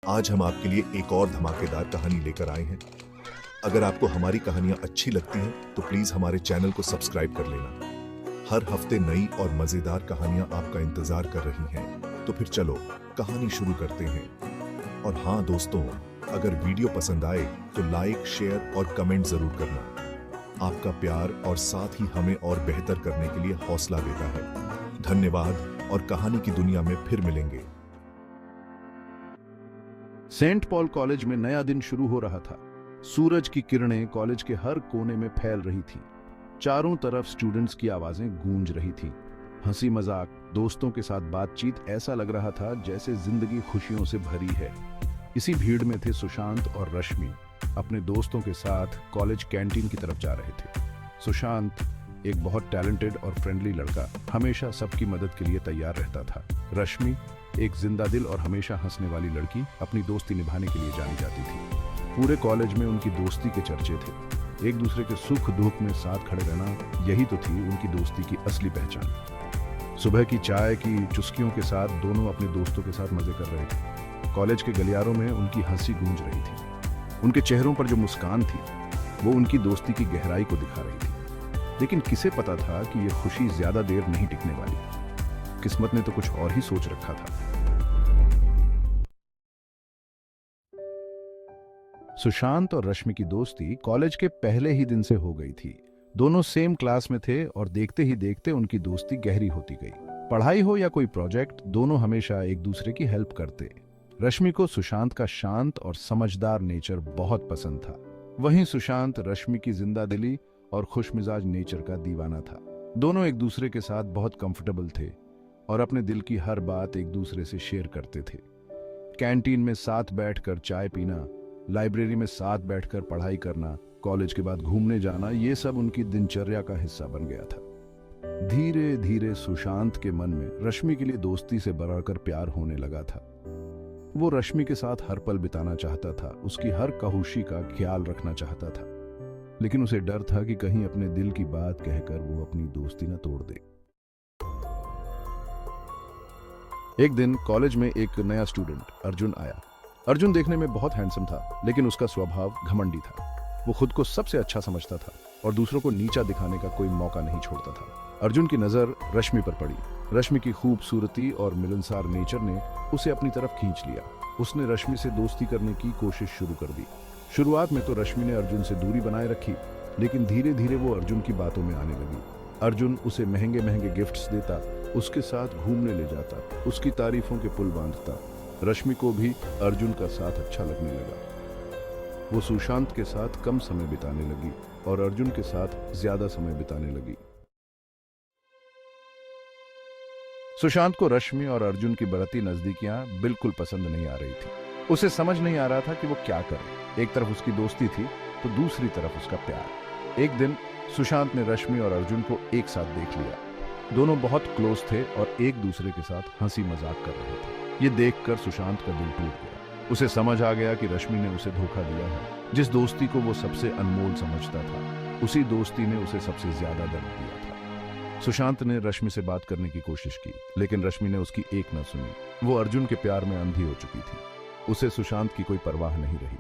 आज हम आपके लिए एक और धमाकेदार कहानी लेकर आए हैं। अगर आपको हमारी कहानियां अच्छी लगती हैं तो प्लीज हमारे चैनल को सब्सक्राइब कर लेना। हर हफ्ते नई और मजेदार कहानियां आपका इंतजार कर रही हैं। तो फिर चलो कहानी शुरू करते हैं। और हाँ दोस्तों, अगर वीडियो पसंद आए तो लाइक, शेयर और कमेंट जरूर करना। आपका प्यार और साथ ही हमें और बेहतर करने के लिए हौसला देता है। धन्यवाद और कहानी की दुनिया में फिर मिलेंगे। सेंट पॉल कॉलेज में नया दिन शुरू हो रहा था। सूरज की किरणें कॉलेज के हर कोने में फैल रही थी। चारों तरफ स्टूडेंट्स की आवाजें गूंज रही थी। हंसी मजाक, दोस्तों के साथ बातचीत, ऐसा लग रहा था जैसे जिंदगी खुशियों से भरी है। इसी भीड़ में थे सुशांत और रश्मि अपने दोस्तों के साथ कॉलेज कैंटीन की तरफ जा रहे थे। सुशांत एक बहुत टैलेंटेड और फ्रेंडली लड़का, हमेशा सबकी मदद के लिए तैयार रहता था। रश्मि एक जिंदा दिल और हमेशा हंसने वाली लड़की, अपनी दोस्ती निभाने के लिए जानी जाती थी। पूरे कॉलेज में उनकी दोस्ती के चर्चे थे। एक दूसरे के सुख दुख में साथ खड़े रहना, यही तो थी उनकी दोस्ती की असली पहचान। सुबह की चाय की चुस्कियों के साथ दोनों अपने दोस्तों के साथ मजे कर रहे थे। कॉलेज के गलियारों में उनकी हंसी गूंज रही थी। उनके चेहरों पर जो मुस्कान थी वो उनकी दोस्ती की गहराई को दिखा रही थी। लेकिन किसे पता था कि यह खुशी ज्यादा देर नहीं टिकने वाली। किस्मत ने तो कुछ और ही सोच रखा था। सुशांत और रश्मि की दोस्ती कॉलेज के पहले ही दिन से हो गई थी। दोनों सेम क्लास में थे और देखते ही देखते उनकी दोस्ती गहरी होती गई। पढ़ाई हो या कोई प्रोजेक्ट, दोनों हमेशा एक दूसरे की हेल्प करते। रश्मि को सुशांत का शांत और समझदार नेचर बहुत पसंद था। वहीं सुशांत रश्मि की जिंदा दिली और खुशमिजाज नेचर का दीवाना था। दोनों एक दूसरे के साथ बहुत कंफर्टेबल थे और अपने दिल की हर बात एक दूसरे से शेयर करते थे। कैंटीन में साथ बैठकर चाय पीना, लाइब्रेरी में साथ बैठकर पढ़ाई करना, कॉलेज के बाद घूमने जाना, ये सब उनकी दिनचर्या का हिस्सा बन गया था। धीरे धीरे सुशांत के मन में रश्मि के लिए दोस्ती से बढ़कर प्यार होने लगा था। वो रश्मि के साथ हर पल बिताना चाहता था, उसकी हर कहुशी का ख्याल रखना चाहता था। लेकिन उसे डर था कि कहीं अपने दिल की बात कहकर वो अपनी दोस्ती न तोड़ दे। एक दिन कॉलेज में एक नया स्टूडेंट अर्जुन आया। अर्जुन देखने में बहुत हैंडसम था, लेकिन उसका स्वभाव घमंडी था। वो खुद को सबसे अच्छा समझता था और दूसरों को नीचा दिखाने का कोई मौका नहीं छोड़ता था। अर्जुन की नजर रश्मि पर पड़ी। रश्मि की खूबसूरती और मिलनसार नेचर ने उसे अपनी तरफ खींच लिया। उसने रश्मि से दोस्ती करने की कोशिश शुरू कर दी। शुरुआत में तो रश्मि ने अर्जुन से दूरी बनाए रखी, लेकिन धीरे धीरे वो अर्जुन की बातों में आने लगी। अर्जुन उसे महंगे महंगे गिफ्ट्स देता, उसके साथ घूमने ले जाता, उसकी तारीफों के पुल बांधता। रश्मि को भी अर्जुन का साथ अच्छा लगने लगा। वो सुशांत के साथ कम समय बिताने लगी और अर्जुन के साथ ज्यादा समय बिताने लगी। सुशांत को रश्मि और अर्जुन की बढ़ती नजदीकियां बिल्कुल पसंद नहीं आ रही थी। उसे समझ नहीं आ रहा था कि वो क्या करे। एक तरफ उसकी दोस्ती थी तो दूसरी तरफ उसका प्यार। एक दिन सुशांत ने रश्मि और अर्जुन को एक साथ देख लिया। दोनों बहुत क्लोज थे और एक दूसरे के साथ हंसी मजाक कर रहे थे। ये देखकर सुशांत का दिल टूट गया। उसे समझ आ गया कि रश्मि ने उसे धोखा दिया है। जिस दोस्ती को वो सबसे अनमोल समझता था, उसी दोस्ती ने उसे सबसे ज्यादा दर्द दिया था। सुशांत ने रश्मि से बात करने की कोशिश की, लेकिन रश्मि ने उसकी एक न सुनी। वो अर्जुन के प्यार में अंधी हो चुकी थी। उसे सुशांत की कोई परवाह नहीं रही।